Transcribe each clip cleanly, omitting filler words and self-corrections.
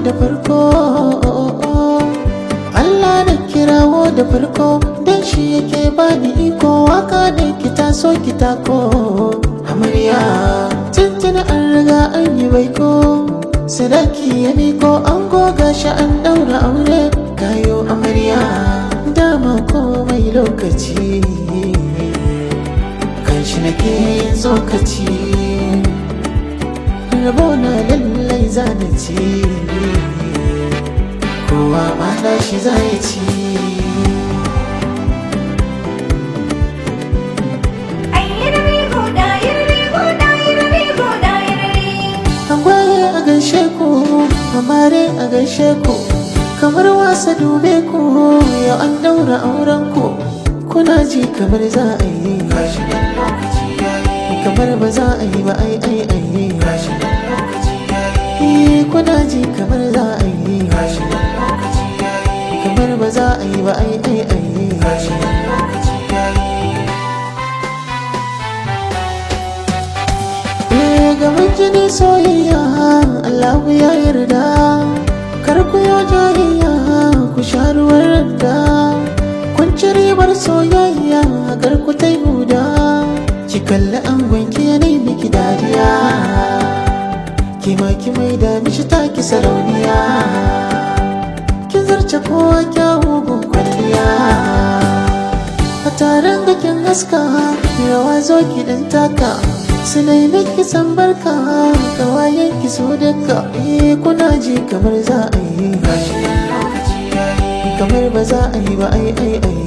da farko, Allah na kirawo da farko, dan shi yake bani iko. Waka da kita so kita ko amarya, tuntuna an riga an yi baiko, sadaki ya miko, an goga shi an daura aure. Kayo amarya, dama komai lokaci, kan shi nake yin tsokaci, rabona lallai zana ci, kowa ma da shi zai ci. Angwaye a gaishe ku, amare a gaishe ku, kamar wasa dube ku, yau an daura auren ku. Kuna ji kamar za a yi, kamar ba za a yi ba, ai ai ai. Kuna ji kamar za a yi, kamar ba za a yi ba, ai ai ai. Gaban jini soyayya, Allahu ya yarda, kar ku yo jayayya, ku sha ruwan radda. Kun ci ribar soyayya, kar ku ta huda, ki kalli angon ki yanayi miki dariya, ki mai da mishi taki sarauniya, kin zarce kowa kyawu gun kwalliya. A taron ga kin haska, rawa zo ki dan taka, sunai miki san barka, kawayen ki so daka. Kuna ji kamar za a yi, kamar ba za a yi ba, ai ai ai.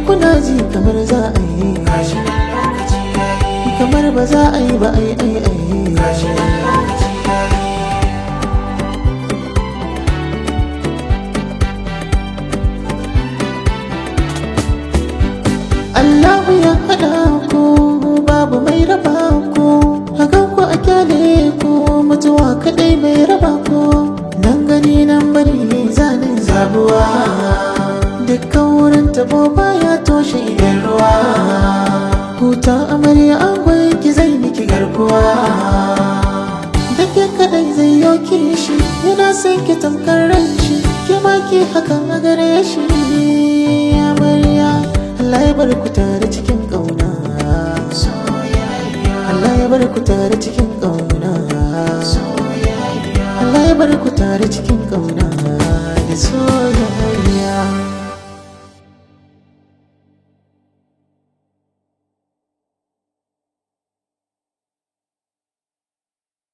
Kuna ji kamar za a yi, kamar ba za a yi ba, ai ai ai. Allahu ya haɗa ku, babu mai raba ku, hakan ku a kyale ku, mutuwa kaɗai mai raba ku. Nan gani nan bari zanen zabuwa, dukkan wurin tabo baya toshe idan ruwa. Huta amarya angon ki zai miki garkuwa, da ke kaɗai zai yoke shi, yana son ki tamkar ran shi, ki ma ki hakan a gare shi. Amarya, Allah ya bar ku tare cikin ƙauna, Allah ya bar ku tare cikin ƙauna, Allah ya bar ku tare cikin ƙauna da soyayya.